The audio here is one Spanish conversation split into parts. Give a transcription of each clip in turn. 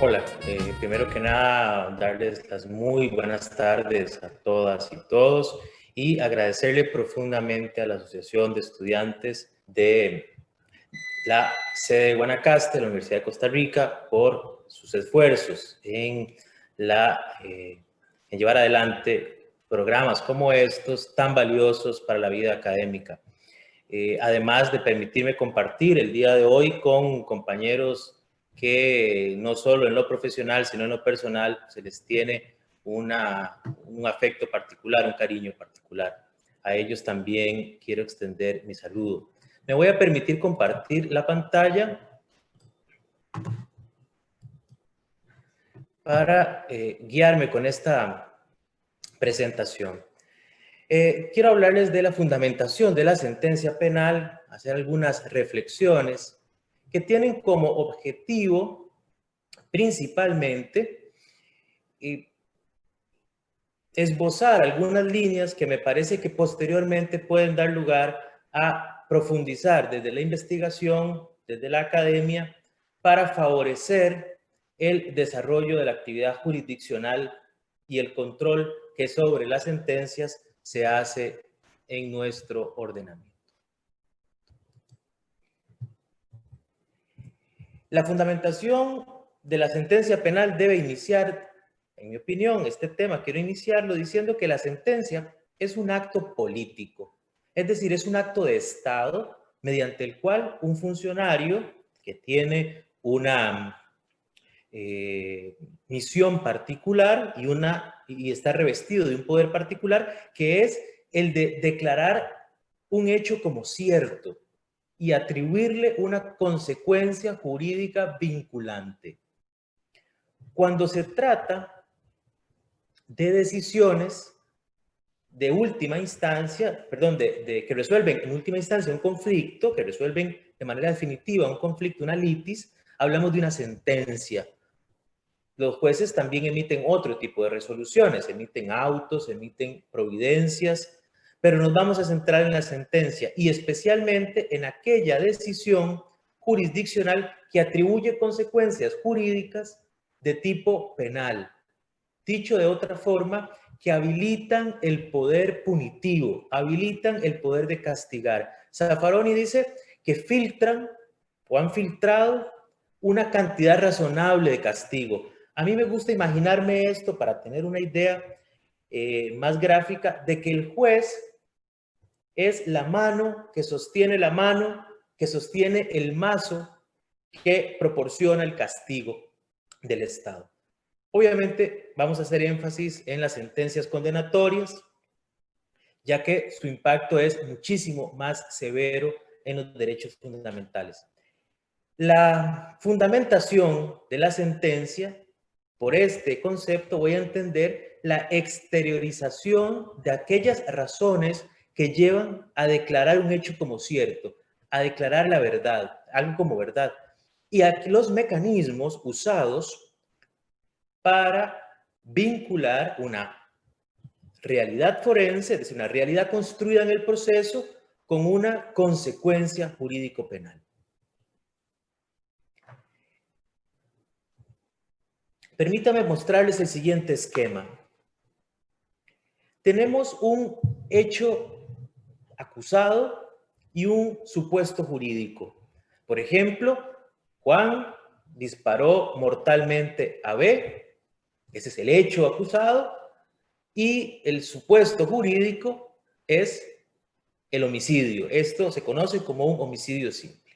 Hola, primero que nada, darles las muy buenas tardes a todas y todos y agradecerle profundamente a la Asociación de Estudiantes de la sede de Guanacaste, de la Universidad de Costa Rica, por sus esfuerzos en llevar adelante programas como estos tan valiosos para la vida académica. Además de permitirme compartir el día de hoy con compañeros que no solo en lo profesional, sino en lo personal, se les tiene un afecto particular, un cariño particular. A ellos también quiero extender mi saludo. Me voy a permitir compartir la pantalla para guiarme con esta presentación. Quiero hablarles de la fundamentación de la sentencia penal, hacer algunas reflexiones que tienen como objetivo principalmente esbozar algunas líneas que me parece que posteriormente pueden dar lugar a profundizar desde la investigación, desde la academia, para favorecer el desarrollo de la actividad jurisdiccional y el control que sobre las sentencias se hace en nuestro ordenamiento. La fundamentación de la sentencia penal debe iniciar, en mi opinión, este tema quiero iniciarlo diciendo que la sentencia es un acto político, es decir, es un acto de Estado mediante el cual un funcionario que tiene una misión particular y está revestido de un poder particular que es el de declarar un hecho como cierto y atribuirle una consecuencia jurídica vinculante. Cuando se trata de decisiones de última instancia, perdón, que resuelven en última instancia un conflicto, que resuelven de manera definitiva un conflicto, una litis, hablamos de una sentencia. Los jueces también emiten otro tipo de resoluciones, emiten autos, emiten providencias, pero nos vamos a centrar en la sentencia y especialmente en aquella decisión jurisdiccional que atribuye consecuencias jurídicas de tipo penal. Dicho de otra forma, que habilitan el poder punitivo, habilitan el poder de castigar. Zaffaroni dice que filtran o han filtrado una cantidad razonable de castigo. A mí me gusta imaginarme esto para tener una idea más gráfica de que el juez es la mano que sostiene la mano, que sostiene el mazo que proporciona el castigo del Estado. Obviamente vamos a hacer énfasis en las sentencias condenatorias, ya que su impacto es muchísimo más severo en los derechos fundamentales. La fundamentación de la sentencia, por este concepto voy a entender la exteriorización de aquellas razones que llevan a declarar un hecho como cierto, a declarar la verdad, algo como verdad. Y aquí los mecanismos usados para vincular una realidad forense, es decir, una realidad construida en el proceso, con una consecuencia jurídico-penal. Permítame mostrarles el siguiente esquema. Tenemos un hecho acusado y un supuesto jurídico. Por ejemplo, Juan disparó mortalmente a B, ese es el hecho acusado, y el supuesto jurídico es el homicidio. Esto se conoce como un homicidio simple.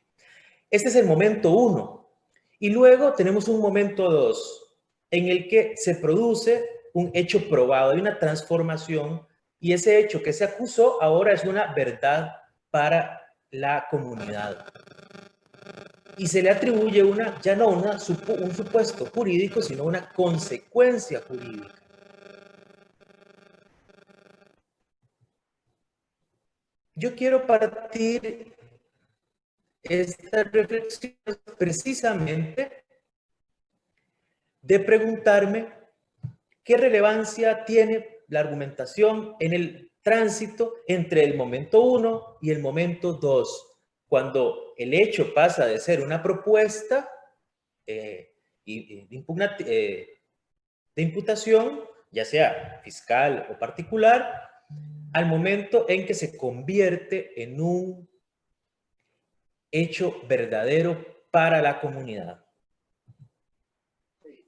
Este es el momento 1. Y luego tenemos un momento 2, en el que se produce un hecho probado, hay una transformación, y ese hecho que se acusó ahora es una verdad para la comunidad. Y se le atribuye ya no un supuesto jurídico, sino una consecuencia jurídica. Yo quiero partir esta reflexión precisamente de preguntarme qué relevancia tiene la argumentación en el tránsito entre el momento 1 y el momento 2, cuando el hecho pasa de ser una propuesta de imputación, ya sea fiscal o particular, al momento en que se convierte en un hecho verdadero para la comunidad.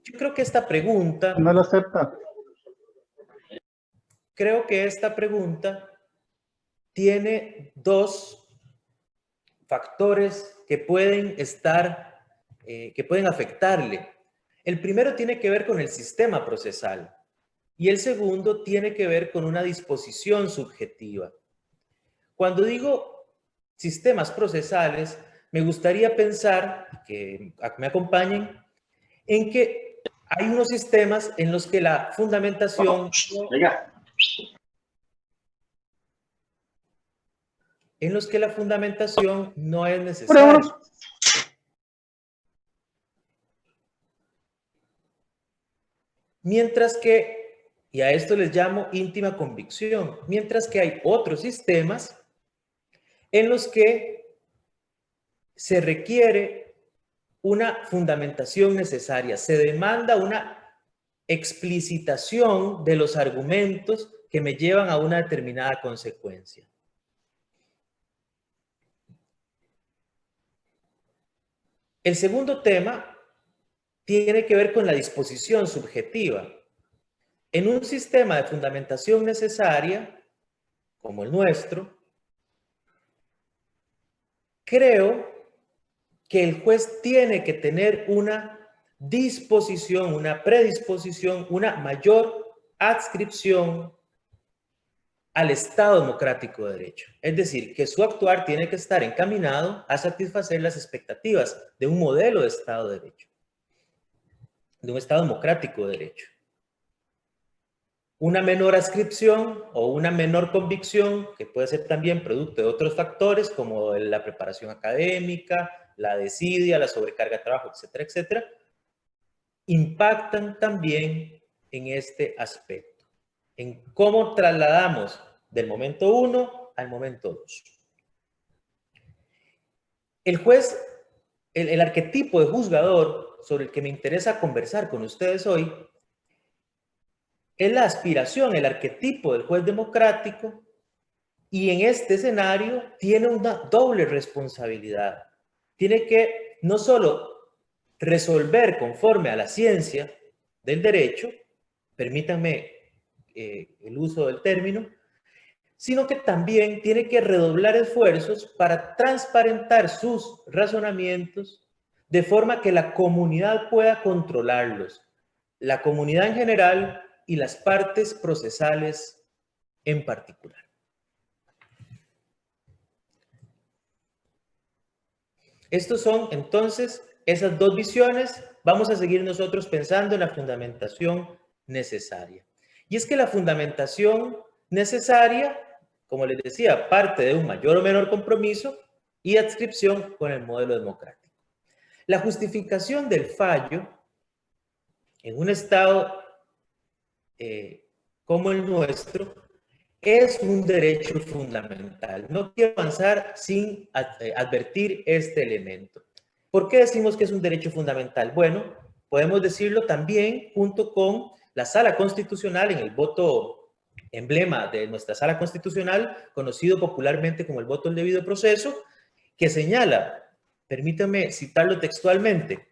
Yo creo que esta pregunta... No lo acepta. Creo que esta pregunta tiene dos factores que pueden afectarle. El primero tiene que ver con el sistema procesal y el segundo tiene que ver con una disposición subjetiva. Cuando digo sistemas procesales, me gustaría pensar, que me acompañen, en que hay unos sistemas en los que la fundamentación... en los que la fundamentación no es necesaria. Mientras que, y a esto les llamo íntima convicción, mientras que hay otros sistemas en los que se requiere una fundamentación necesaria, se demanda una explicitación de los argumentos que me llevan a una determinada consecuencia. El segundo tema tiene que ver con la disposición subjetiva. En un sistema de fundamentación necesaria, como el nuestro, creo que el juez tiene que tener una disposición, una predisposición, una mayor adscripción al Estado democrático de derecho. Es decir, que su actuar tiene que estar encaminado a satisfacer las expectativas de un modelo de Estado de derecho, de un Estado democrático de derecho. Una menor adscripción o una menor convicción, que puede ser también producto de otros factores como la preparación académica, la desidia, la sobrecarga de trabajo, etcétera, etcétera, impactan también en este aspecto, en cómo trasladamos del momento 1 al momento 2. El juez, el arquetipo de juzgador sobre el que me interesa conversar con ustedes hoy, es la aspiración, el arquetipo del juez democrático, y en este escenario tiene una doble responsabilidad. Tiene que no solo resolver conforme a la ciencia del derecho, permítanme el uso del término, sino que también tiene que redoblar esfuerzos para transparentar sus razonamientos de forma que la comunidad pueda controlarlos, la comunidad en general y las partes procesales en particular. Estos son entonces esas dos visiones. Vamos a seguir nosotros pensando en la fundamentación necesaria. Y es que la fundamentación necesaria, como les decía, parte de un mayor o menor compromiso y adscripción con el modelo democrático. La justificación del fallo en un Estado como el nuestro es un derecho fundamental. No quiero avanzar sin advertir este elemento. ¿Por qué decimos que es un derecho fundamental? Bueno, podemos decirlo también junto con la Sala Constitucional en el voto emblema de nuestra Sala Constitucional, conocido popularmente como el voto del debido proceso, que señala, permítame citarlo textualmente,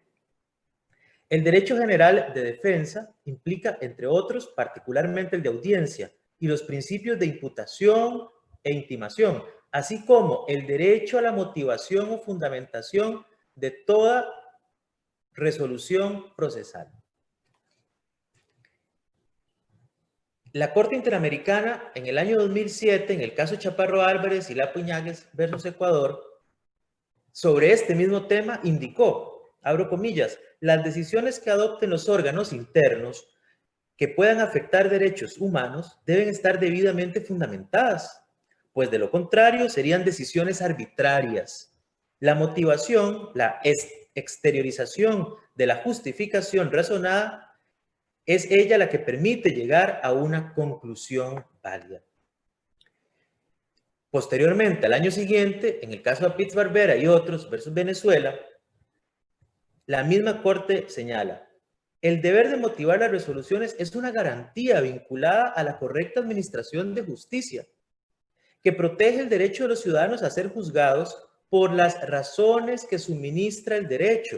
el derecho general de defensa implica, entre otros, particularmente el de audiencia y los principios de imputación e intimación, así como el derecho a la motivación o fundamentación de toda resolución procesal. La Corte Interamericana, en el año 2007, en el caso Chaparro Álvarez y Lapo Iñáguez versus Ecuador, sobre este mismo tema indicó, abro comillas, las decisiones que adopten los órganos internos que puedan afectar derechos humanos deben estar debidamente fundamentadas, pues de lo contrario serían decisiones arbitrarias. La motivación, la exteriorización de la justificación razonada, es ella la que permite llegar a una conclusión válida. Posteriormente, al año siguiente, en el caso de Pitts Barbera y otros versus Venezuela, La misma Corte señala, el deber de motivar las resoluciones es una garantía vinculada a la correcta administración de justicia, que protege el derecho de los ciudadanos a ser juzgados por las razones que suministra el derecho.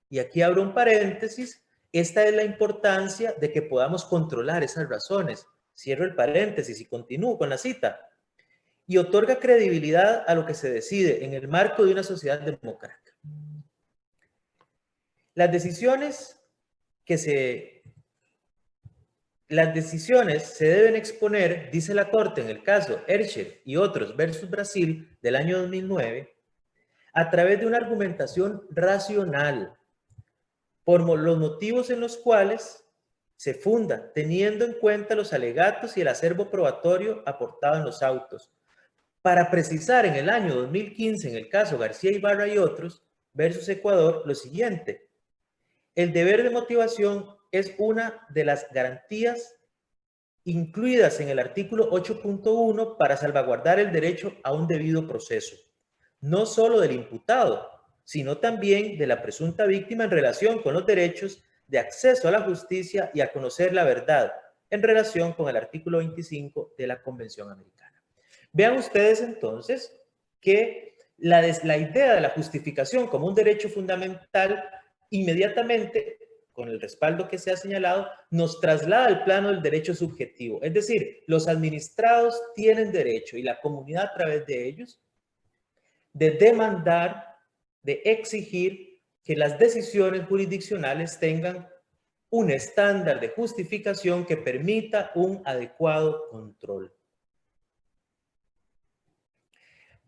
Y aquí abro un paréntesis, esta es la importancia de que podamos controlar esas razones. Cierro el paréntesis y continúo con la cita. Y otorga credibilidad a lo que se decide en el marco de una sociedad democrática. Las decisiones se deben exponer, dice la Corte en el caso Ercher y otros versus Brasil del año 2009, a través de una argumentación racional, por los motivos en los cuales se funda, teniendo en cuenta los alegatos y el acervo probatorio aportado en los autos. Para precisar en el año 2015, en el caso García Ibarra y otros, versus Ecuador, lo siguiente. El deber de motivación es una de las garantías incluidas en el artículo 8.1 para salvaguardar el derecho a un debido proceso, no solo del imputado, sino también de la presunta víctima en relación con los derechos de acceso a la justicia y a conocer la verdad, en relación con el artículo 25 de la Convención Americana. Vean ustedes entonces que la idea de la justificación como un derecho fundamental inmediatamente, con el respaldo que se ha señalado, nos traslada al plano del derecho subjetivo. Es decir, los administrados tienen derecho y la comunidad a través de ellos de demandar, de exigir que las decisiones jurisdiccionales tengan un estándar de justificación que permita un adecuado control.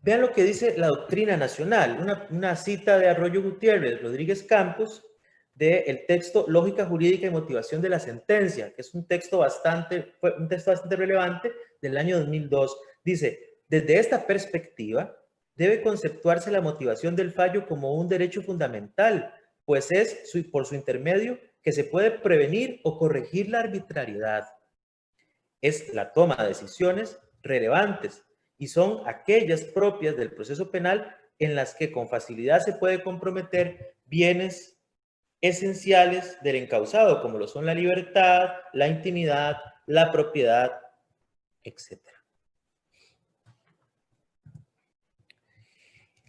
Vean lo que dice la doctrina nacional, una cita de Arroyo Gutiérrez, Rodríguez Campos, del texto Lógica Jurídica y Motivación de la Sentencia, que es un texto bastante relevante del año 2002. Dice, desde esta perspectiva, debe conceptuarse la motivación del fallo como un derecho fundamental, pues es por su intermedio que se puede prevenir o corregir la arbitrariedad. Es la toma de decisiones relevantes y son aquellas propias del proceso penal en las que con facilidad se puede comprometer bienes esenciales del encausado, como lo son la libertad, la intimidad, la propiedad, etc.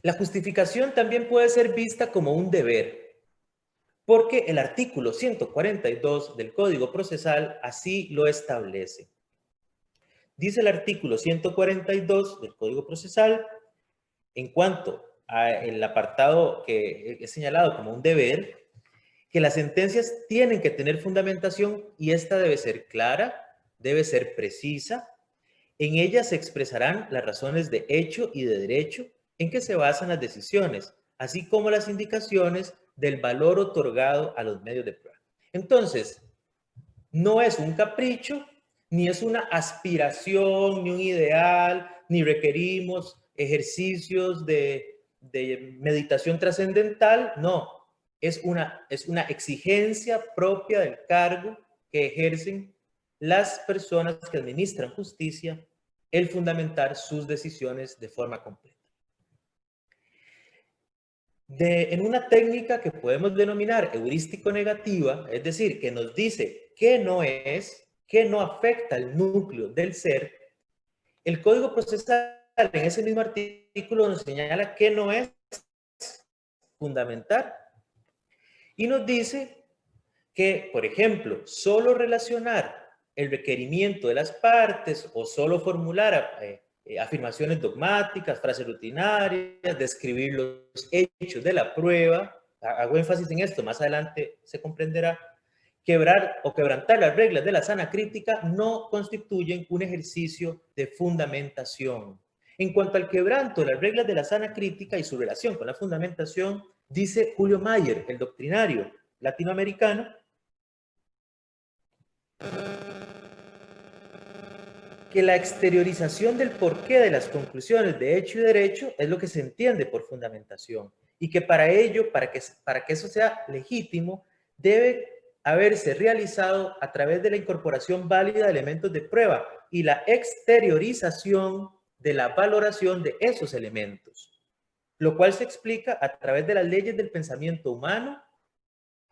La justificación también puede ser vista como un deber, porque el artículo 142 del Código Procesal así lo establece. Dice el artículo 142 del Código Procesal, en cuanto al apartado que he señalado como un deber, que las sentencias tienen que tener fundamentación y esta debe ser clara, debe ser precisa. En ella se expresarán las razones de hecho y de derecho en que se basan las decisiones, así como las indicaciones del valor otorgado a los medios de prueba. Entonces, no es un capricho, ni es una aspiración, ni un ideal, ni requerimos ejercicios de meditación trascendental, no. Es una exigencia propia del cargo que ejercen las personas que administran justicia, el fundamentar sus decisiones de forma completa. En una técnica que podemos denominar heurístico-negativa, es decir, que nos dice qué no es, qué no afecta el núcleo del ser, el Código Procesal en ese mismo artículo nos señala qué no es fundamental y nos dice que, por ejemplo, solo relacionar el requerimiento de las partes o solo formular afirmaciones dogmáticas, frases rutinarias, describir los hechos de la prueba, hago énfasis en esto, más adelante se comprenderá, quebrar o quebrantar las reglas de la sana crítica no constituyen un ejercicio de fundamentación. En cuanto al quebranto de las reglas de la sana crítica y su relación con la fundamentación, dice Julio Mayer, el doctrinario latinoamericano, que la exteriorización del porqué de las conclusiones de hecho y derecho es lo que se entiende por fundamentación y que para ello, para que eso sea legítimo, debe haberse realizado a través de la incorporación válida de elementos de prueba y la exteriorización de la valoración de esos elementos, lo cual se explica a través de las leyes del pensamiento humano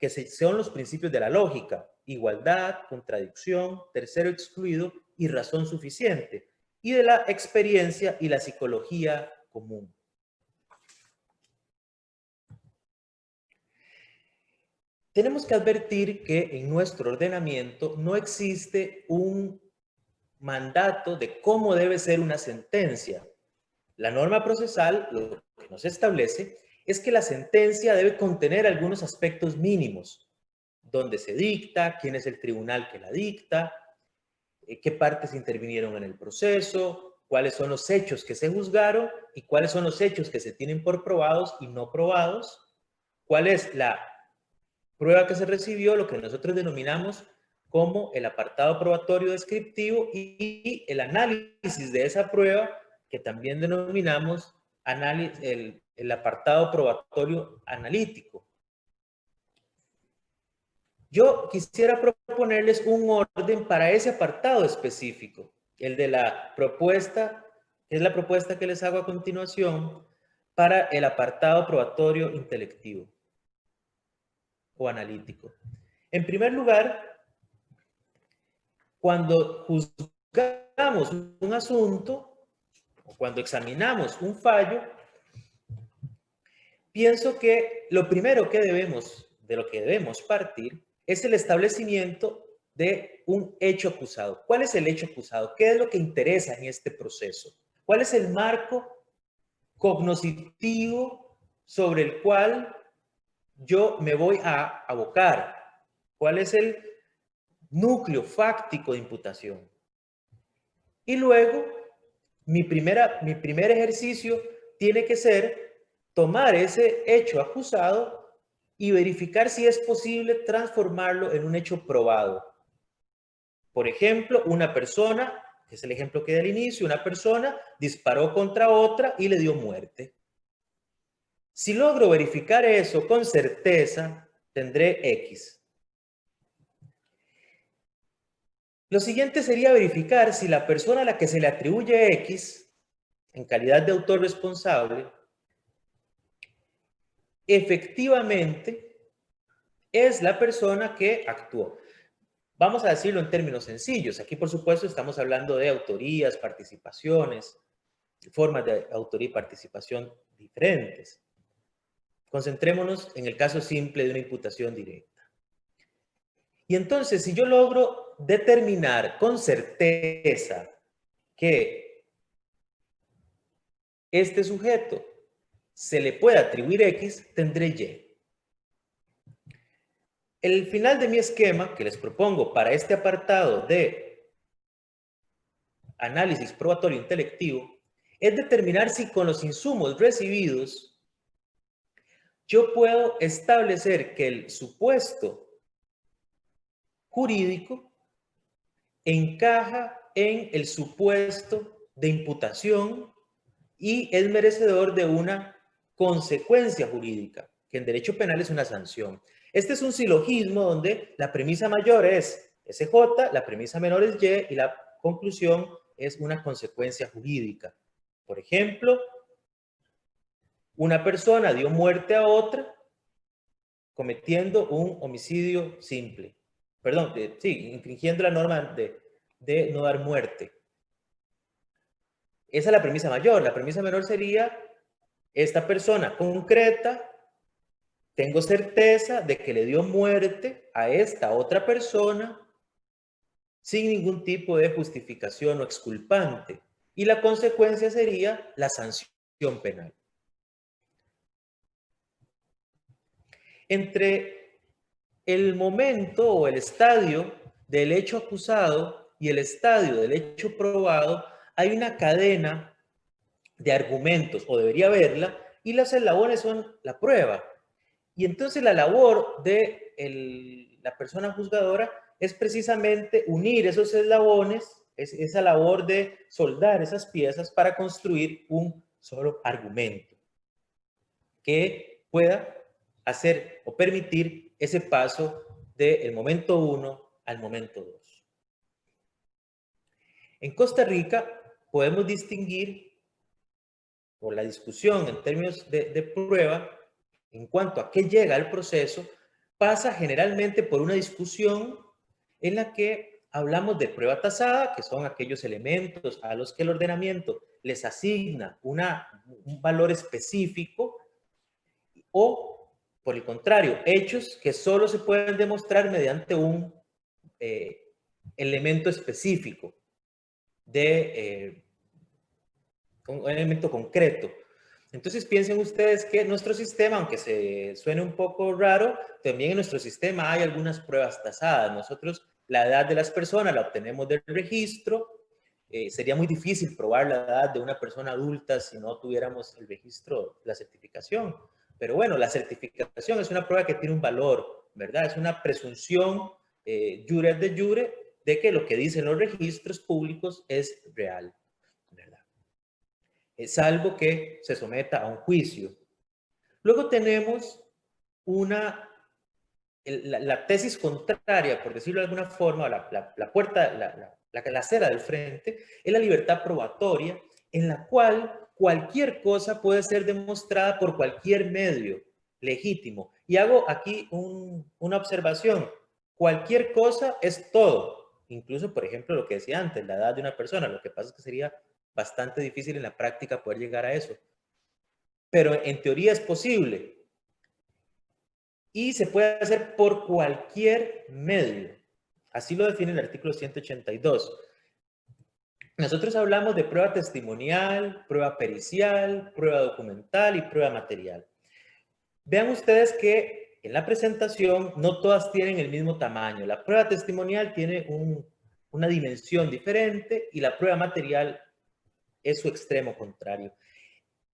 que son los principios de la lógica: igualdad, contradicción, tercero excluido y razón suficiente, y de la experiencia y la psicología común. Tenemos que advertir que en nuestro ordenamiento no existe un mandato de cómo debe ser una sentencia. La norma procesal lo que nos establece es que la sentencia debe contener algunos aspectos mínimos: dónde se dicta, quién es el tribunal que la dicta, qué partes intervinieron en el proceso, cuáles son los hechos que se juzgaron y cuáles son los hechos que se tienen por probados y no probados, cuál es la prueba que se recibió, lo que nosotros denominamos como el apartado probatorio descriptivo, y el análisis de esa prueba, que también denominamos el apartado probatorio analítico. Yo quisiera proponerles un orden para ese apartado específico, el de la propuesta, que es la propuesta que les hago a continuación, para el apartado probatorio intelectivo o analítico. En primer lugar, cuando juzgamos un asunto o cuando examinamos un fallo, pienso que lo primero de lo que debemos partir es el establecimiento de un hecho acusado. ¿Cuál es el hecho acusado? ¿Qué es lo que interesa en este proceso? ¿Cuál es el marco cognoscitivo sobre el cual yo me voy a abocar? ¿Cuál es el núcleo fáctico de imputación? Y luego, mi primer ejercicio tiene que ser tomar ese hecho acusado y verificar si es posible transformarlo en un hecho probado. Por ejemplo, una persona, que es el ejemplo que da al inicio, una persona disparó contra otra y le dio muerte. Si logro verificar eso con certeza, tendré X. Lo siguiente sería verificar si la persona a la que se le atribuye X, en calidad de autor responsable, efectivamente es la persona que actuó. Vamos a decirlo en términos sencillos. Aquí, por supuesto, estamos hablando de autorías, participaciones, formas de autoría y participación diferentes. Concentrémonos en el caso simple de una imputación directa. Y entonces, si yo logro determinar con certeza que este sujeto se le puede atribuir X, tendré Y. El final de mi esquema que les propongo para este apartado de análisis probatorio intelectivo es determinar si con los insumos recibidos yo puedo establecer que el supuesto jurídico encaja en el supuesto de imputación y es merecedor de una consecuencia jurídica, que en derecho penal es una sanción. Este es un silogismo donde la premisa mayor es SJ, la premisa menor es Y y la conclusión es una consecuencia jurídica. Por ejemplo, una persona dio muerte a otra cometiendo un homicidio simple. Perdón, sí, infringiendo la norma de no dar muerte. Esa es la premisa mayor. La premisa menor sería: esta persona concreta, tengo certeza de que le dio muerte a esta otra persona sin ningún tipo de justificación o exculpante. Y la consecuencia sería la sanción penal. Entre el momento o el estadio del hecho acusado y el estadio del hecho probado hay una cadena de argumentos, o debería haberla, y los eslabones son la prueba. Y entonces la labor de la persona juzgadora es precisamente unir esos eslabones, esa labor de soldar esas piezas para construir un solo argumento que pueda hacer o permitir ese paso del momento 1 al momento 2. En Costa Rica podemos distinguir, por la discusión en términos de prueba, en cuanto a qué llega al proceso, pasa generalmente por una discusión en la que hablamos de prueba tasada, que son aquellos elementos a los que el ordenamiento les asigna un valor específico, o, por el contrario, hechos que solo se pueden demostrar mediante un elemento específico, un elemento concreto. Entonces piensen ustedes que nuestro sistema, aunque se suene un poco raro, también en nuestro sistema hay algunas pruebas tasadas. Nosotros la edad de las personas la obtenemos del registro. Sería muy difícil probar la edad de una persona adulta si no tuviéramos el registro, la certificación. Pero bueno, la certificación es una prueba que tiene un valor, ¿verdad? Es una presunción jure de jure de que lo que dicen los registros públicos es real, ¿verdad? Salvo que se someta a un juicio. Luego tenemos la tesis contraria, por decirlo de alguna forma, la acera del frente, es la libertad probatoria, en la cual cualquier cosa puede ser demostrada por cualquier medio legítimo. Y hago aquí una observación. Cualquier cosa es todo. Incluso, por ejemplo, lo que decía antes, la edad de una persona. Lo que pasa es que sería bastante difícil en la práctica poder llegar a eso. Pero en teoría es posible. Y se puede hacer por cualquier medio. Así lo define el artículo 182. Nosotros hablamos de prueba testimonial, prueba pericial, prueba documental y prueba material. Vean ustedes que en la presentación no todas tienen el mismo tamaño. La prueba testimonial tiene una dimensión diferente y la prueba material es su extremo contrario.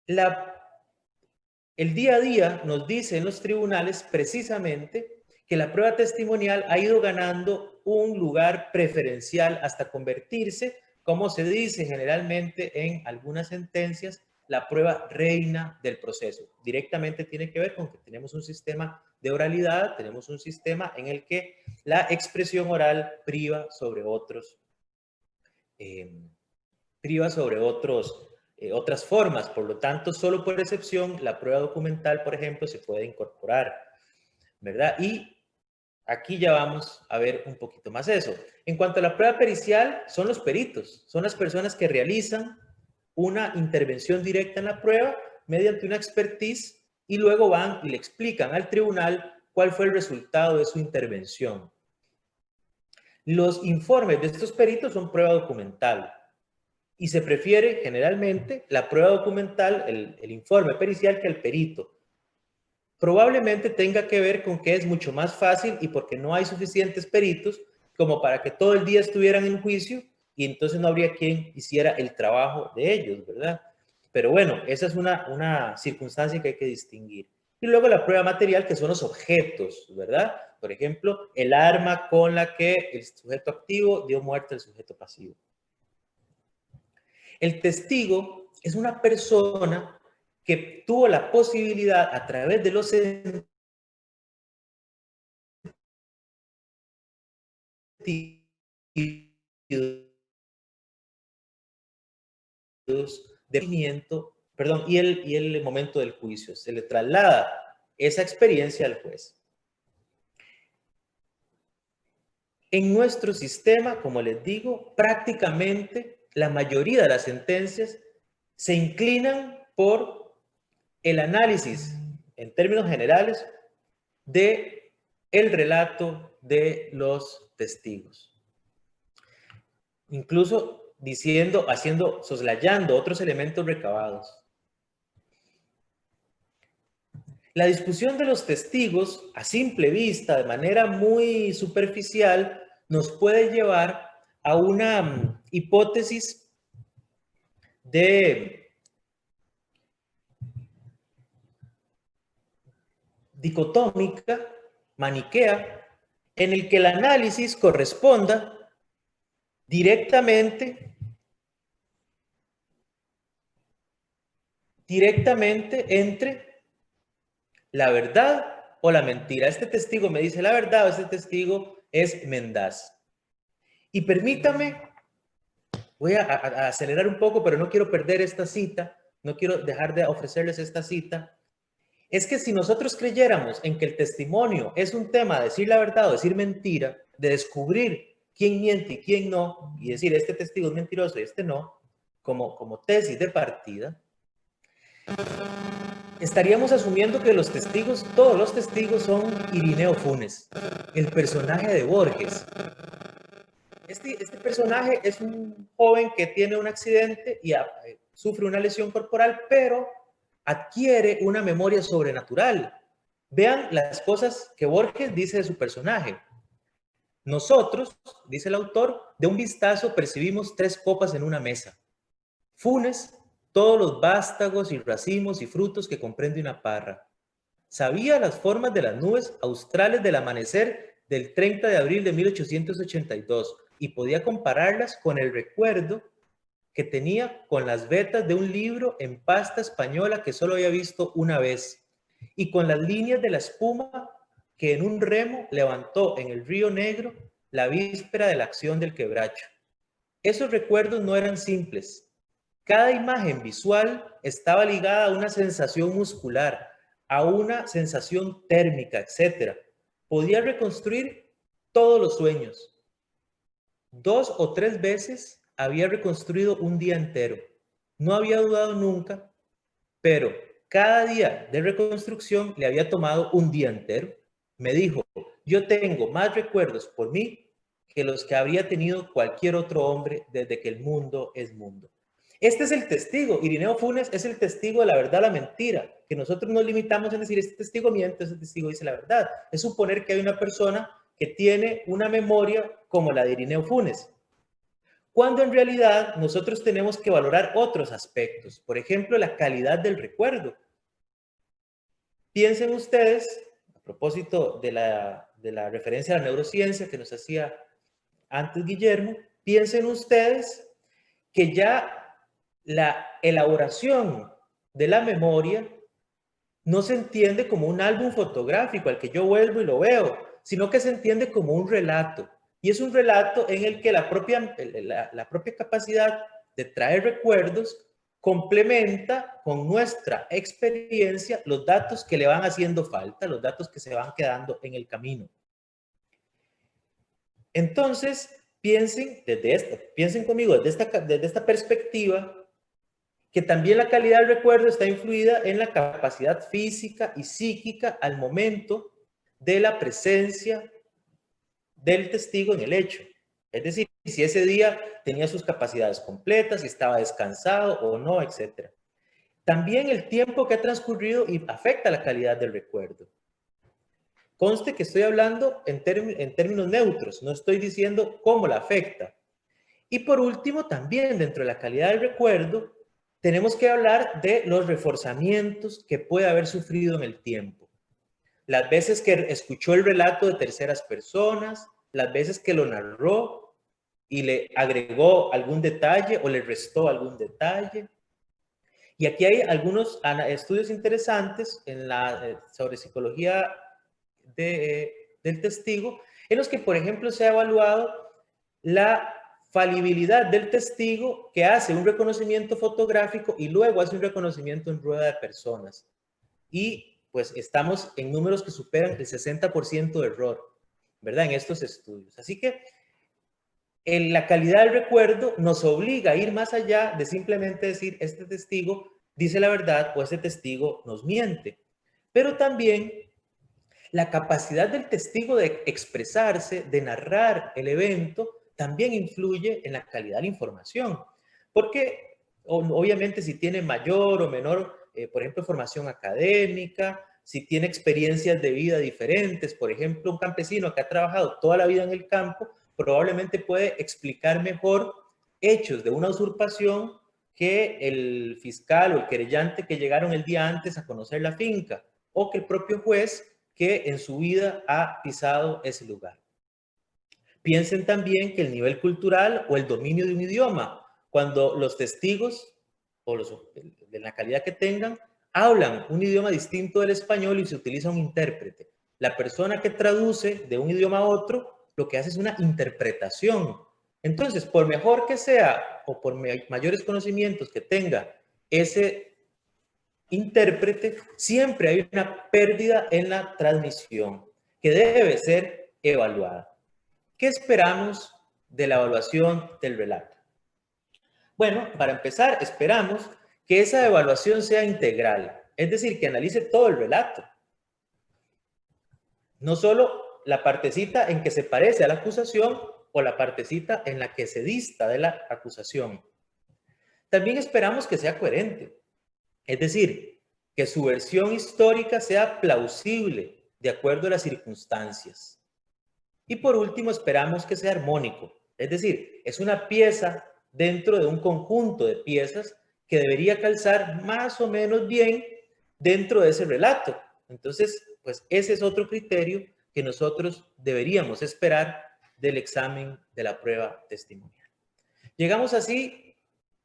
El día a día nos dice en los tribunales precisamente que la prueba testimonial ha ido ganando un lugar preferencial hasta convertirse, como se dice generalmente en algunas sentencias, la prueba reina del proceso. Directamente tiene que ver con que tenemos un sistema de oralidad, tenemos un sistema en el que la expresión oral priva sobre otras formas. Por lo tanto, solo por excepción, la prueba documental, por ejemplo, se puede incorporar, ¿verdad? Y aquí ya vamos a ver un poquito más eso. En cuanto a la prueba pericial, son los peritos, son las personas que realizan una intervención directa en la prueba mediante una expertise y luego van y le explican al tribunal cuál fue el resultado de su intervención. Los informes de estos peritos son prueba documental. Y se prefiere generalmente la prueba documental, el informe pericial, que el perito. Probablemente tenga que ver con que es mucho más fácil y porque no hay suficientes peritos como para que todo el día estuvieran en juicio y entonces no habría quien hiciera el trabajo de ellos, ¿verdad? Pero bueno, esa es una circunstancia que hay que distinguir. Y luego la prueba material, que son los objetos, ¿verdad? Por ejemplo, el arma con la que el sujeto activo dio muerte al sujeto pasivo. El testigo es una persona que tuvo la posibilidad a través de los sentidos de movimiento, perdón, y el momento del juicio. Se le traslada esa experiencia al juez. En nuestro sistema, como les digo, prácticamente la mayoría de las sentencias se inclinan por el análisis, en términos generales, de el relato de los testigos. Incluso soslayando otros elementos recabados. La discusión de los testigos, a simple vista, de manera muy superficial, nos puede llevar a una hipótesis dicotómica, maniquea, en el que el análisis corresponda directamente entre la verdad o la mentira. Este testigo me dice la verdad o este testigo es mendaz. Y permítame, voy a acelerar un poco, pero no quiero perder esta cita, no quiero dejar de ofrecerles esta cita. es que si nosotros creyéramos en que el testimonio es un tema de decir la verdad o decir mentira, de descubrir quién miente y quién no, y decir este testigo es mentiroso y este no, como tesis de partida, estaríamos asumiendo que los testigos, todos los testigos son Irineo Funes, el personaje de Borges. Este personaje es un joven que tiene un accidente y sufre una lesión corporal, pero adquiere una memoria sobrenatural. Vean las cosas que Borges dice de su personaje. Nosotros, dice el autor, de un vistazo percibimos 3 copas en una mesa. Funes, todos los vástagos y racimos y frutos que comprende una parra. Sabía las formas de las nubes australes del amanecer del 30 de abril de 1882 y podía compararlas con el recuerdo que tenía con las vetas de un libro en pasta española que solo había visto una vez y con las líneas de la espuma que en un remo levantó en el Río Negro la víspera de la acción del quebracho. Esos recuerdos no eran simples. Cada imagen visual estaba ligada a una sensación muscular, a una sensación térmica, etc. Podía reconstruir todos los sueños. 2 o 3 veces había reconstruido un día entero. No había dudado nunca, pero cada día de reconstrucción le había tomado un día entero. Me dijo, yo tengo más recuerdos por mí que los que habría tenido cualquier otro hombre desde que el mundo es mundo. Este es el testigo. Irineo Funes es el testigo de la verdad, la mentira, que nosotros nos limitamos en decir, este testigo miente, este testigo dice la verdad. Es suponer que hay una persona que tiene una memoria como la de Irineo Funes, cuando en realidad nosotros tenemos que valorar otros aspectos. Por ejemplo, la calidad del recuerdo. Piensen ustedes, a propósito de la referencia a la neurociencia que nos hacía antes Guillermo, piensen ustedes que ya la elaboración de la memoria no se entiende como un álbum fotográfico al que yo vuelvo y lo veo, sino que se entiende como un relato. Y es un relato en el que la propia capacidad de traer recuerdos complementa con nuestra experiencia los datos que le van haciendo falta, los datos que se van quedando en el camino. Entonces, piensen conmigo desde esta perspectiva, que también la calidad del recuerdo está influida en la capacidad física y psíquica al momento de la presencia del testigo en el hecho. Es decir, si ese día tenía sus capacidades completas, si estaba descansado o no, etc. También el tiempo que ha transcurrido afecta la calidad del recuerdo. Conste que estoy hablando en términos neutros, no estoy diciendo cómo la afecta. Y por último, también dentro de la calidad del recuerdo, tenemos que hablar de los reforzamientos que puede haber sufrido en el tiempo. Las veces que escuchó el relato de terceras personas, las veces que lo narró y le agregó algún detalle o le restó algún detalle. Y aquí hay algunos estudios interesantes sobre psicología del testigo, en los que, por ejemplo, se ha evaluado la falibilidad del testigo que hace un reconocimiento fotográfico y luego hace un reconocimiento en rueda de personas. Y pues estamos en números que superan el 60% de error, ¿verdad? En estos estudios. Así que la calidad del recuerdo nos obliga a ir más allá de simplemente decir, este testigo dice la verdad o este testigo nos miente. Pero también la capacidad del testigo de expresarse, de narrar el evento, también influye en la calidad de la información. Porque obviamente si tiene mayor o menor, por ejemplo, formación académica, si tiene experiencias de vida diferentes, por ejemplo, un campesino que ha trabajado toda la vida en el campo, probablemente puede explicar mejor hechos de una usurpación que el fiscal o el querellante que llegaron el día antes a conocer la finca, o que el propio juez que en su vida ha pisado ese lugar. Piensen también que el nivel cultural o el dominio de un idioma, cuando los testigos, o de la calidad que tengan, hablan un idioma distinto del español y se utiliza un intérprete. La persona que traduce de un idioma a otro, lo que hace es una interpretación. Entonces, por mejor que sea, o por mayores conocimientos que tenga ese intérprete, siempre hay una pérdida en la transmisión que debe ser evaluada. ¿Qué esperamos de la evaluación del relato? Bueno, para empezar, esperamos que esa evaluación sea integral, es decir, que analice todo el relato. No solo la partecita en que se parece a la acusación o la partecita en la que se dista de la acusación. También esperamos que sea coherente, es decir, que su versión histórica sea plausible de acuerdo a las circunstancias. Y por último, esperamos que sea armónico, es decir, es una pieza dentro de un conjunto de piezas que debería calzar más o menos bien dentro de ese relato. Entonces, pues ese es otro criterio que nosotros deberíamos esperar del examen de la prueba testimonial. Llegamos así,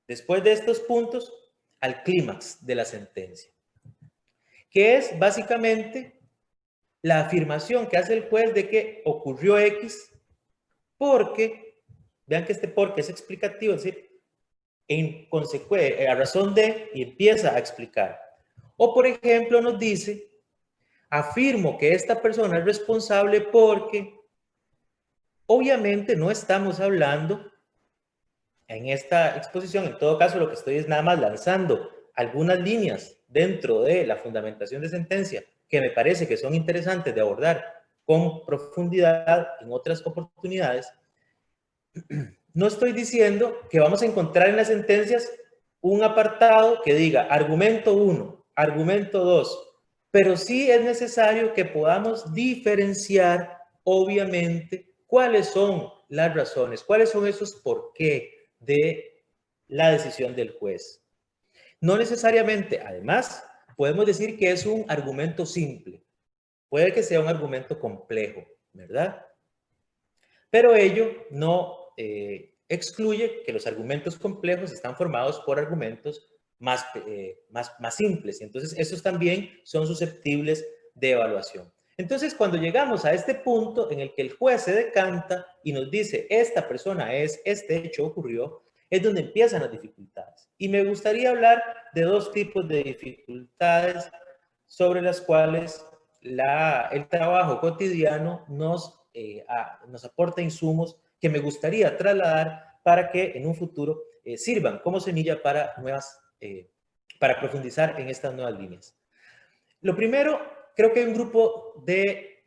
después de estos puntos, al clímax de la sentencia, que es básicamente la afirmación que hace el juez de que ocurrió X porque, vean que este porque es explicativo, es decir, a razón de, y empieza a explicar. O, por ejemplo, nos dice, afirmo que esta persona es responsable porque, obviamente, no estamos hablando en esta exposición, en todo caso, lo que estoy es nada más lanzando algunas líneas dentro de la fundamentación de sentencia que me parece que son interesantes de abordar con profundidad en otras oportunidades. No estoy diciendo que vamos a encontrar en las sentencias un apartado que diga argumento 1, argumento 2, pero sí es necesario que podamos diferenciar, obviamente, cuáles son las razones, cuáles son esos por qué de la decisión del juez. No necesariamente, además, podemos decir que es un argumento simple. Puede que sea un argumento complejo, ¿verdad? Pero ello no excluye que los argumentos complejos están formados por argumentos más simples. Y entonces, esos también son susceptibles de evaluación. Entonces, cuando llegamos a este punto en el que el juez se decanta y nos dice, esta persona es, este hecho ocurrió, es donde empiezan las dificultades. Y me gustaría hablar de dos tipos de dificultades sobre las cuales el trabajo cotidiano nos aporta insumos que me gustaría trasladar para que en un futuro sirvan como semilla para para profundizar en estas nuevas líneas. Lo primero, creo que hay un grupo de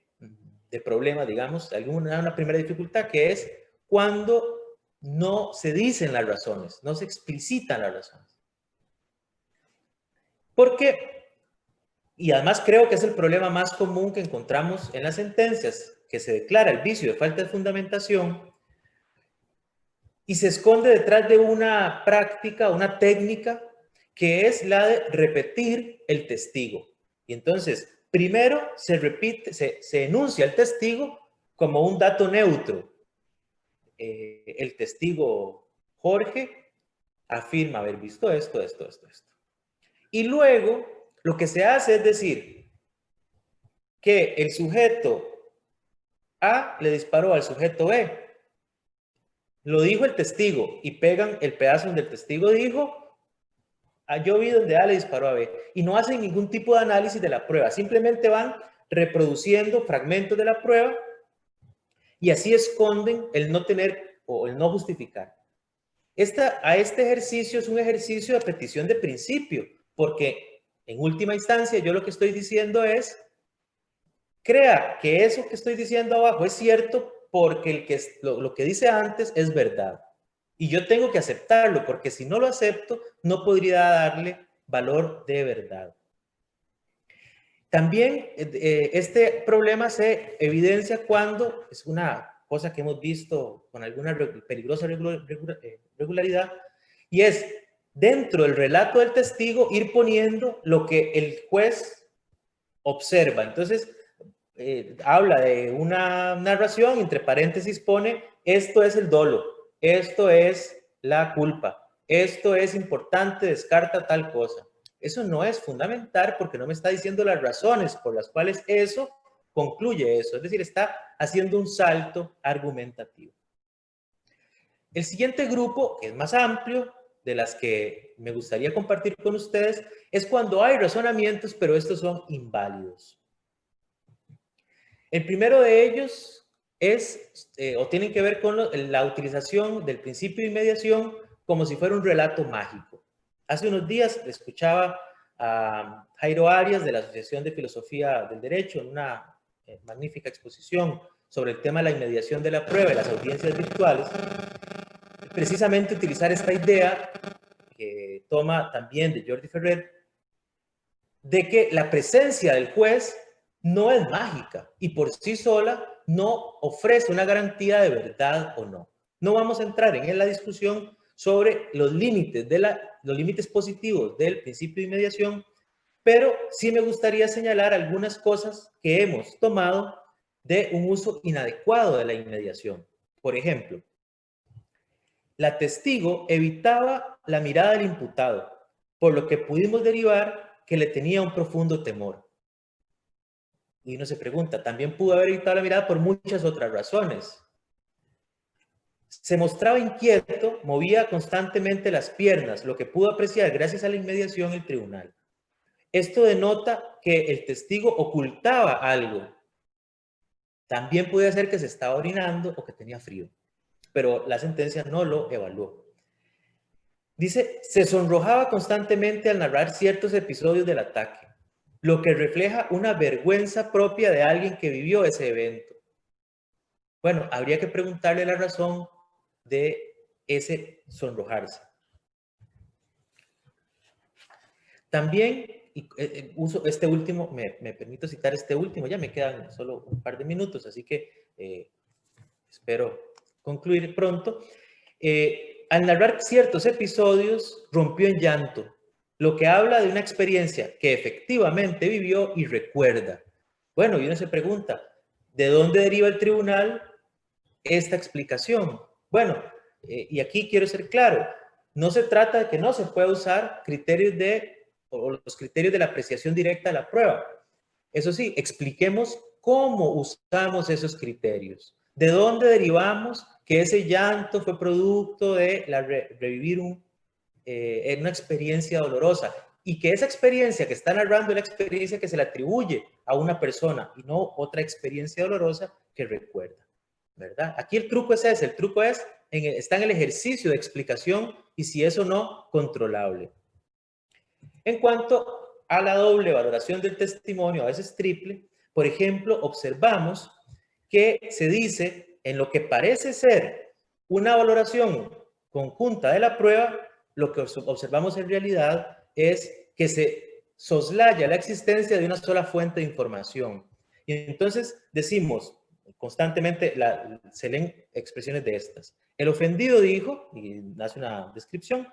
problemas, digamos, una primera dificultad que es cuando no se dicen las razones, no se explicitan las razones. Porque, y además creo que es el problema más común que encontramos en las sentencias, que se declara el vicio de falta de fundamentación y se esconde detrás de una práctica, una técnica, que es la de repetir el testigo. Y entonces, primero se enuncia el testigo como un dato neutro. El testigo Jorge afirma haber visto esto. Y luego, lo que se hace es decir que el sujeto A le disparó al sujeto B. Lo dijo el testigo y pegan el pedazo donde el testigo dijo, yo vi donde A le disparó a B. Y no hacen ningún tipo de análisis de la prueba. Simplemente van reproduciendo fragmentos de la prueba y así esconden el no tener o el no justificar. A este ejercicio es un ejercicio de petición de principio, porque en última instancia yo lo que estoy diciendo es, crea que eso que estoy diciendo abajo es cierto porque lo que dice antes es verdad. Y yo tengo que aceptarlo, porque si no lo acepto, no podría darle valor de verdad. También este problema se evidencia cuando, es una cosa que hemos visto con alguna peligrosa regularidad, y es dentro del relato del testigo ir poniendo lo que el juez observa. Entonces, habla de una narración, entre paréntesis pone, esto es el dolo, esto es la culpa, esto es importante, descarta tal cosa. Eso no es fundamental porque no me está diciendo las razones por las cuales eso concluye eso. Es decir, está haciendo un salto argumentativo. El siguiente grupo, que es más amplio, de las que me gustaría compartir con ustedes es cuando hay razonamientos, pero estos son inválidos. El primero de ellos es, o tienen que ver con la utilización del principio de inmediación como si fuera un relato mágico. Hace unos días escuchaba a Jairo Arias de la Asociación de Filosofía del Derecho en una magnífica exposición sobre el tema de la inmediación de la prueba y las audiencias virtuales, precisamente utilizar esta idea que toma también de Jordi Ferrer, de que la presencia del juez no es mágica y por sí sola no ofrece una garantía de verdad o no. No vamos a entrar en la discusión sobre los límites, los límites positivos del principio de inmediación, pero sí me gustaría señalar algunas cosas que hemos tomado de un uso inadecuado de la inmediación. Por ejemplo, la testigo evitaba la mirada del imputado, por lo que pudimos derivar que le tenía un profundo temor. Y uno se pregunta, también pudo haber evitado la mirada por muchas otras razones. Se mostraba inquieto, movía constantemente las piernas, lo que pudo apreciar gracias a la inmediación el tribunal. Esto denota que el testigo ocultaba algo. También puede ser que se estaba orinando o que tenía frío, pero la sentencia no lo evaluó. Dice, se sonrojaba constantemente al narrar ciertos episodios del ataque, lo que refleja una vergüenza propia de alguien que vivió ese evento. Bueno, habría que preguntarle la razón de ese sonrojarse. También, uso este último, me permito citar este último, ya me quedan solo un par de minutos, así que espero concluir pronto. Al narrar ciertos episodios, rompió en llanto, lo que habla de una experiencia que efectivamente vivió y recuerda. Bueno, y uno se pregunta, ¿de dónde deriva el tribunal esta explicación? Bueno, y aquí quiero ser claro, no se trata de que no se pueda usar criterios o los criterios de la apreciación directa de la prueba. Eso sí, expliquemos cómo usamos esos criterios. ¿De dónde derivamos que ese llanto fue producto de revivir una experiencia dolorosa? Y que esa experiencia que está narrando es la experiencia que se le atribuye a una persona y no otra experiencia dolorosa que recuerda, ¿verdad? Aquí el truco es ese, el truco está en el ejercicio de explicación y si eso no, controlable. En cuanto a la doble valoración del testimonio, a veces triple, por ejemplo, observamos que se dice en lo que parece ser una valoración conjunta de la prueba, lo que observamos en realidad es que se soslaya la existencia de una sola fuente de información. Y entonces decimos constantemente, se leen expresiones de estas. El ofendido dijo, y hace una descripción,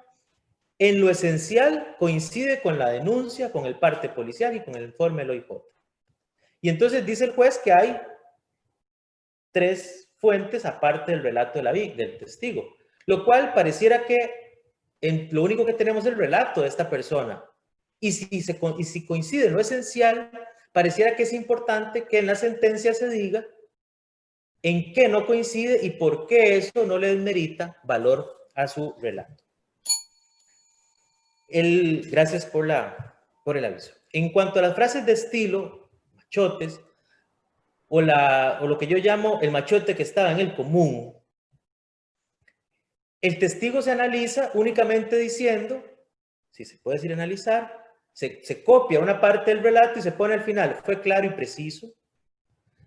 en lo esencial coincide con la denuncia, con el parte policial y con el informe del OIJ. Y entonces dice el juez que hay 3 fuentes aparte del relato del testigo, lo cual pareciera que lo único que tenemos es el relato de esta persona. Y si coincide en lo esencial, pareciera que es importante que en la sentencia se diga en qué no coincide y por qué eso no le desmerita valor a su relato. Gracias por el aviso. En cuanto a las frases de estilo, machotes, o lo que yo llamo el machote que estaba en el común, el testigo se analiza únicamente diciendo, si se puede decir analizar, se copia una parte del relato y se pone al final, fue claro y preciso,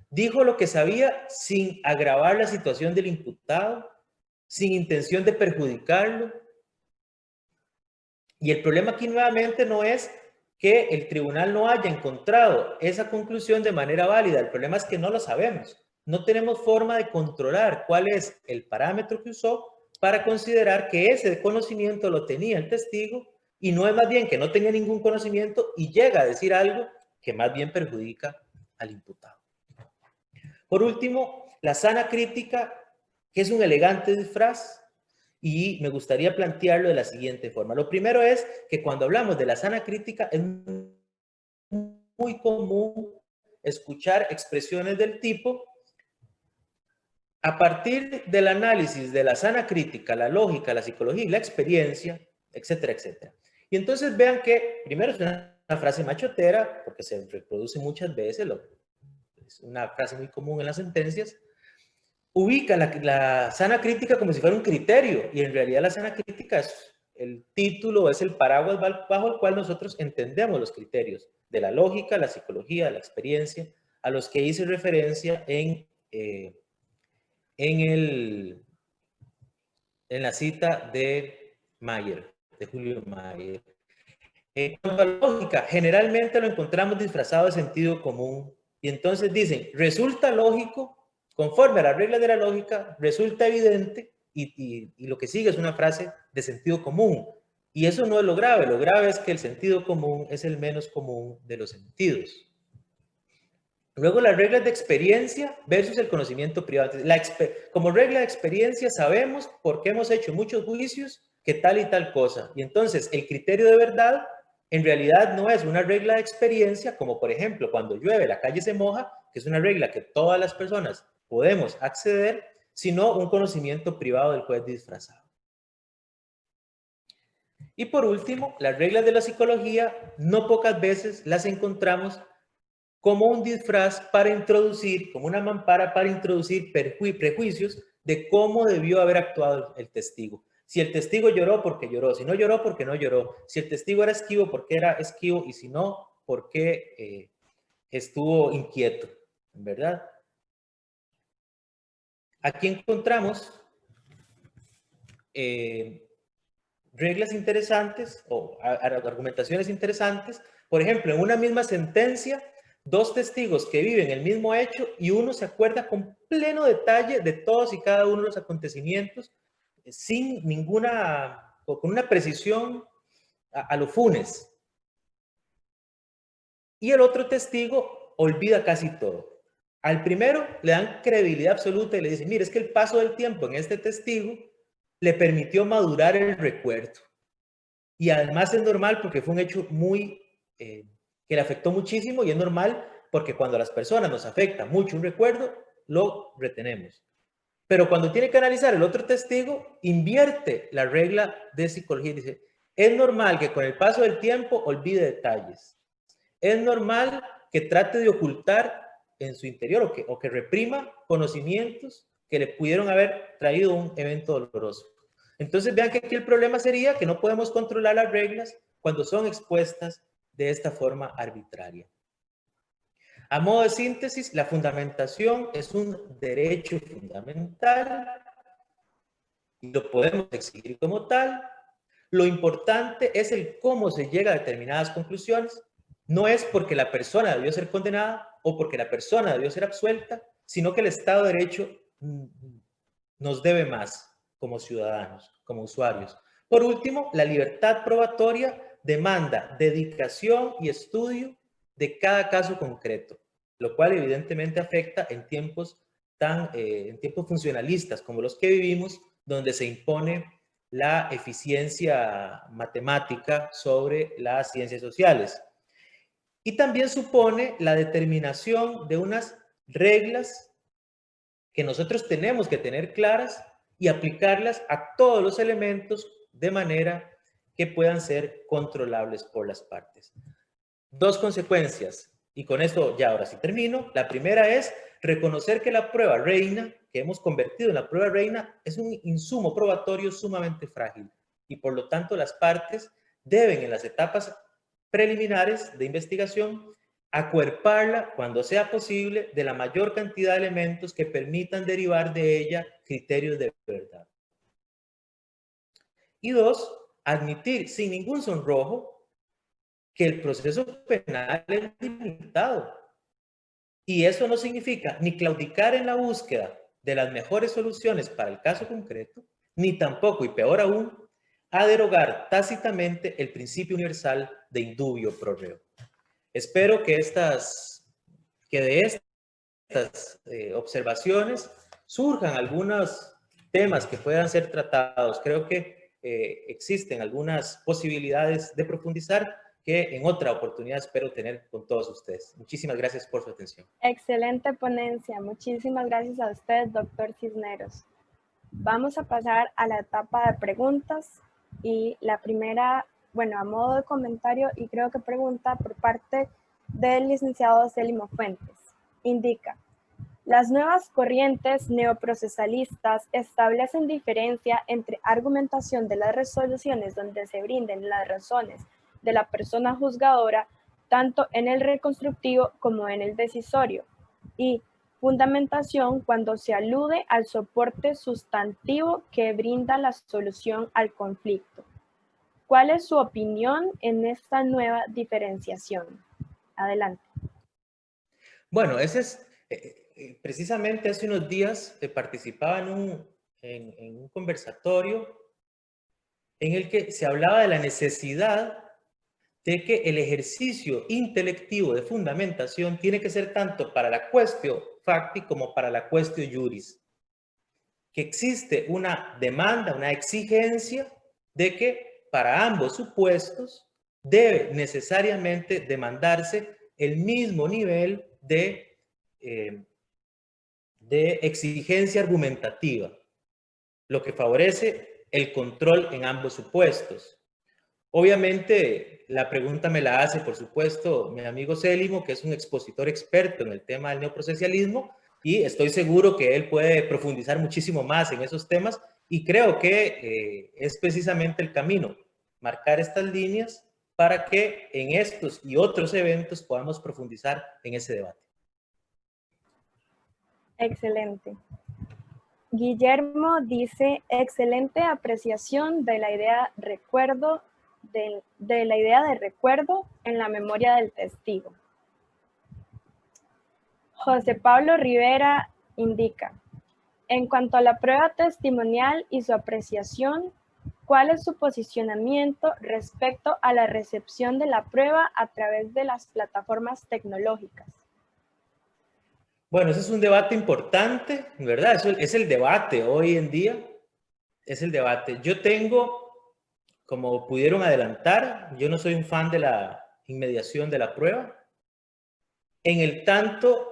dijo lo que sabía sin agravar la situación del imputado, sin intención de perjudicarlo. Y el problema aquí nuevamente no es que el tribunal no haya encontrado esa conclusión de manera válida. El problema es que no lo sabemos. No tenemos forma de controlar cuál es el parámetro que usó para considerar que ese conocimiento lo tenía el testigo y no es más bien que no tenía ningún conocimiento y llega a decir algo que más bien perjudica al imputado. Por último, la sana crítica, que es un elegante disfraz, y me gustaría plantearlo de la siguiente forma. Lo primero es que cuando hablamos de la sana crítica es muy común escuchar expresiones del tipo: a partir del análisis de la sana crítica, la lógica, la psicología y la experiencia, etcétera, etcétera. Y entonces vean que primero es una frase machotera, porque se reproduce muchas veces, es una frase muy común en las sentencias. Ubica la sana crítica como si fuera un criterio, y en realidad la sana crítica es el título, es el paraguas bajo el cual nosotros entendemos los criterios de la lógica, la psicología, la experiencia, a los que hice referencia en la cita de Mayer, de Julio Mayer. En cuanto a la lógica, generalmente lo encontramos disfrazado de sentido común. Y entonces dicen, resulta lógico, conforme a las reglas de la lógica, resulta evidente, y lo que sigue es una frase de sentido común. Y eso no es lo grave es que el sentido común es el menos común de los sentidos. Luego las reglas de experiencia versus el conocimiento privado. Como regla de experiencia sabemos por qué hemos hecho muchos juicios que tal y tal cosa. Y entonces el criterio de verdad en realidad no es una regla de experiencia, como por ejemplo cuando llueve la calle se moja, que es una regla que todas las personas podemos acceder, sino un conocimiento privado del juez disfrazado. Y por último, las reglas de la psicología no pocas veces las encontramos como un disfraz para introducir, como una mampara para introducir prejuicios de cómo debió haber actuado el testigo. Si el testigo lloró, porque lloró. Si no lloró, porque no lloró. Si el testigo era esquivo, porque era esquivo. Y si no, porque estuvo inquieto, ¿verdad? Aquí encontramos reglas interesantes o argumentaciones interesantes. Por ejemplo, en una misma sentencia, dos testigos que viven el mismo hecho y uno se acuerda con pleno detalle de todos y cada uno de los acontecimientos sin ninguna, o con una precisión a lo Funes. Y el otro testigo olvida casi todo. Al primero le dan credibilidad absoluta y le dicen, mire, es que el paso del tiempo en este testigo le permitió madurar el recuerdo. Y además es normal porque fue un hecho que le afectó muchísimo, y es normal porque cuando a las personas nos afecta mucho un recuerdo, lo retenemos. Pero cuando tiene que analizar el otro testigo, invierte la regla de psicología y dice, es normal que con el paso del tiempo olvide detalles. Es normal que trate de ocultar en su interior o que reprima conocimientos que le pudieron haber traído un evento doloroso. Entonces vean que aquí el problema sería que no podemos controlar las reglas cuando son expuestas de esta forma arbitraria. A modo de síntesis, la fundamentación es un derecho fundamental y lo podemos exigir como tal. Lo importante es el cómo se llega a determinadas conclusiones. No es porque la persona debió ser condenada o porque la persona debió ser absuelta, sino que el Estado de Derecho nos debe más como ciudadanos, como usuarios. Por último, la libertad probatoria demanda dedicación y estudio de cada caso concreto, lo cual evidentemente afecta en tiempos funcionalistas como los que vivimos, donde se impone la eficiencia matemática sobre las ciencias sociales. Y también supone la determinación de unas reglas que nosotros tenemos que tener claras y aplicarlas a todos los elementos de manera que puedan ser controlables por las partes. Dos consecuencias, y con esto ya ahora sí termino. La primera es reconocer que la prueba reina, que hemos convertido en la prueba reina, es un insumo probatorio sumamente frágil, y por lo tanto las partes deben en las etapas preliminares de investigación acuerparla cuando sea posible de la mayor cantidad de elementos que permitan derivar de ella criterios de verdad. Y dos, admitir sin ningún sonrojo que el proceso penal es limitado. Y eso no significa ni claudicar en la búsqueda de las mejores soluciones para el caso concreto, ni tampoco, y peor aún, a derogar tácitamente el principio universal de indubio pro reo. Espero que de estas observaciones surjan algunos temas que puedan ser tratados. Creo que existen algunas posibilidades de profundizar que en otra oportunidad espero tener con todos ustedes. Muchísimas gracias por su atención. Excelente ponencia. Muchísimas gracias a usted, doctor Cisneros. Vamos a pasar a la etapa de preguntas. Y la primera, bueno, a modo de comentario y creo que pregunta por parte del licenciado Célimo Fuentes, indica: las nuevas corrientes neoprocesalistas establecen diferencia entre argumentación de las resoluciones donde se brinden las razones de la persona juzgadora, tanto en el reconstructivo como en el decisorio, y fundamentación cuando se alude al soporte sustantivo que brinda la solución al conflicto. ¿Cuál es su opinión en esta nueva diferenciación? Adelante. Bueno, ese es, precisamente hace unos días participaba en un conversatorio en el que se hablaba de la necesidad de que el ejercicio intelectivo de fundamentación tiene que ser tanto para la quaestio facti como para la quaestio juris. Que existe una demanda, una exigencia de que para ambos supuestos debe necesariamente demandarse el mismo nivel de exigencia argumentativa, lo que favorece el control en ambos supuestos. Obviamente, la pregunta me la hace, por supuesto, mi amigo Célimo, que es un expositor experto en el tema del neoprocesalismo, y estoy seguro que él puede profundizar muchísimo más en esos temas, y creo que es precisamente el camino, marcar estas líneas para que en estos y otros eventos podamos profundizar en ese debate. Excelente. Guillermo dice: excelente apreciación de la idea recuerdo, de la idea de recuerdo en la memoria del testigo. José Pablo Rivera indica: en cuanto a la prueba testimonial y su apreciación, ¿cuál es su posicionamiento respecto a la recepción de la prueba a través de las plataformas tecnológicas? Bueno, ese es un debate importante, ¿verdad? Eso es el debate hoy en día, es el debate. Yo tengo, como pudieron adelantar, yo no soy un fan de la inmediación de la prueba. En el tanto,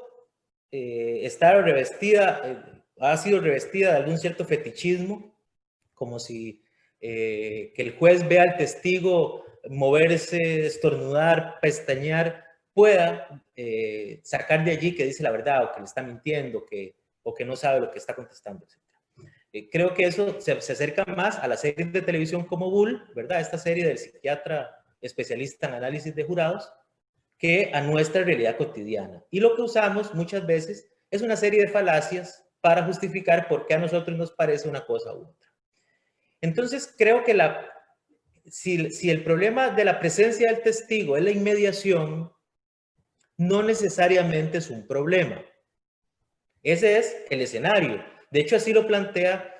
está revestida, ha sido revestida de algún cierto fetichismo, como si que el juez vea al testigo moverse, estornudar, pestañear, pueda sacar de allí que dice la verdad o que le está mintiendo o que no sabe lo que está contestando, etc. Creo que eso se acerca más a la serie de televisión como Bull, ¿verdad? Esta serie del psiquiatra especialista en análisis de jurados, que a nuestra realidad cotidiana. Y lo que usamos muchas veces es una serie de falacias para justificar por qué a nosotros nos parece una cosa u otra. Entonces, creo que si el problema de la presencia del testigo es la inmediación, no necesariamente es un problema. Ese es el escenario. De hecho, así lo plantea,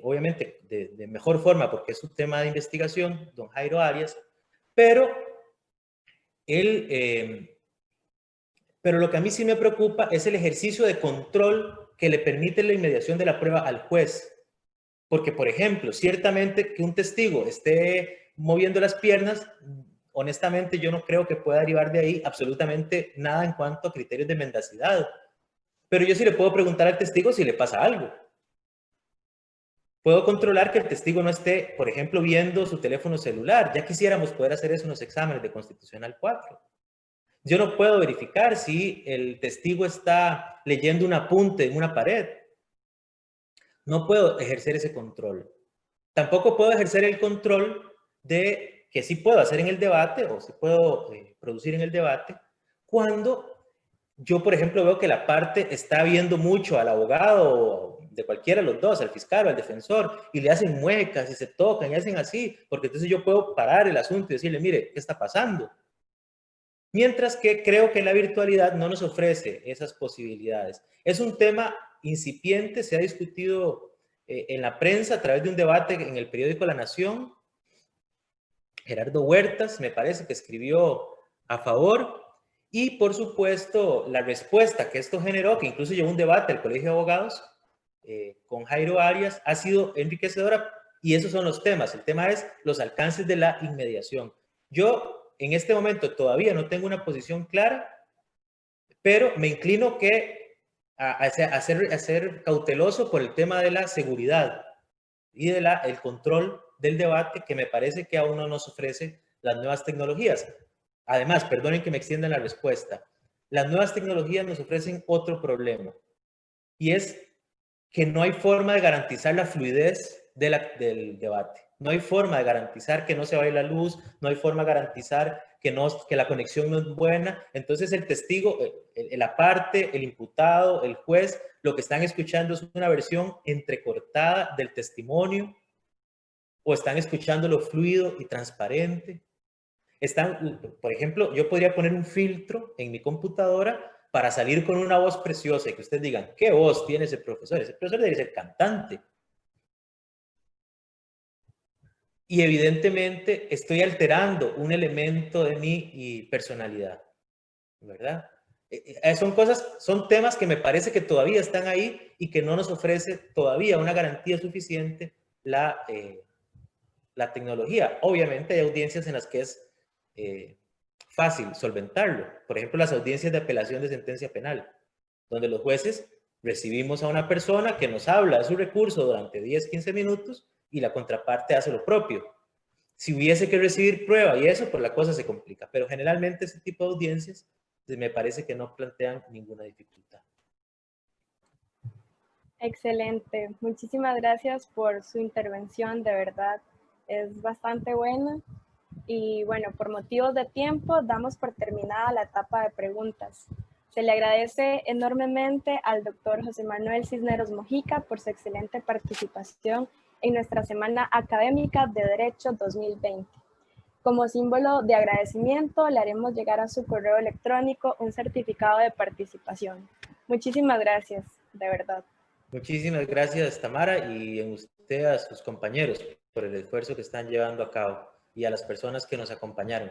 obviamente, de mejor forma, porque es un tema de investigación, don Jairo Arias, pero pero lo que a mí sí me preocupa es el ejercicio de control que le permite la inmediación de la prueba al juez. Porque, por ejemplo, ciertamente que un testigo esté moviendo las piernas, honestamente yo no creo que pueda derivar de ahí absolutamente nada en cuanto a criterios de mendacidad. Pero yo sí le puedo preguntar al testigo si le pasa algo. Puedo controlar que el testigo no esté, por ejemplo, viendo su teléfono celular. Ya quisiéramos poder hacer eso en los exámenes de Constitucional 4. Yo no puedo verificar si el testigo está leyendo un apunte en una pared. No puedo ejercer ese control. Tampoco puedo ejercer el control de que sí puedo hacer en el debate o sí puedo producir en el debate cuando yo, por ejemplo, veo que la parte está viendo mucho al abogado de cualquiera de los dos, al fiscal o al defensor, y le hacen muecas y se tocan y hacen así, porque entonces yo puedo parar el asunto y decirle, mire, ¿qué está pasando? Mientras que creo que la virtualidad no nos ofrece esas posibilidades. Es un tema incipiente, se ha discutido en la prensa a través de un debate en el periódico La Nación. Gerardo Huertas, me parece que escribió a favor. Y, por supuesto, la respuesta que esto generó, que incluso llevó un debate al Colegio de Abogados con Jairo Arias, ha sido enriquecedora. Y esos son los temas. El tema es los alcances de la inmediación. Yo, en este momento, todavía no tengo una posición clara, pero me inclino a ser cauteloso por el tema de la seguridad y el control del debate que me parece que aún no nos ofrece las nuevas tecnologías. Además, perdonen que me extienda la respuesta, las nuevas tecnologías nos ofrecen otro problema, y es que no hay forma de garantizar la fluidez del debate. No hay forma de garantizar que no se vaya la luz, no hay forma de garantizar que la conexión no es buena. Entonces el testigo, la parte, el imputado, el juez, lo que están escuchando es una versión entrecortada del testimonio, o están escuchando lo fluido y transparente. Por ejemplo, yo podría poner un filtro en mi computadora para salir con una voz preciosa y que ustedes digan, ¿qué voz tiene ese profesor? Ese profesor debe ser cantante. Y evidentemente estoy alterando un elemento de mi personalidad, ¿verdad? Son temas que me parece que todavía están ahí y que no nos ofrece todavía una garantía suficiente la tecnología. Obviamente hay audiencias en las que es fácil solventarlo. Por ejemplo, las audiencias de apelación de sentencia penal, donde los jueces recibimos a una persona que nos habla de su recurso durante 10, 15 minutos y la contraparte hace lo propio. Si hubiese que recibir prueba y eso, pues la cosa se complica. Pero generalmente este tipo de audiencias me parece que no plantean ninguna dificultad. Excelente. Muchísimas gracias por su intervención, de verdad. Es bastante buena. Y bueno, por motivos de tiempo, damos por terminada la etapa de preguntas. Se le agradece enormemente al doctor José Manuel Cisneros Mojica por su excelente participación en nuestra Semana Académica de Derecho 2020. Como símbolo de agradecimiento, le haremos llegar a su correo electrónico un certificado de participación. Muchísimas gracias, de verdad. Muchísimas gracias, Tamara, y en usted a sus compañeros por el esfuerzo que están llevando a cabo y a las personas que nos acompañaron.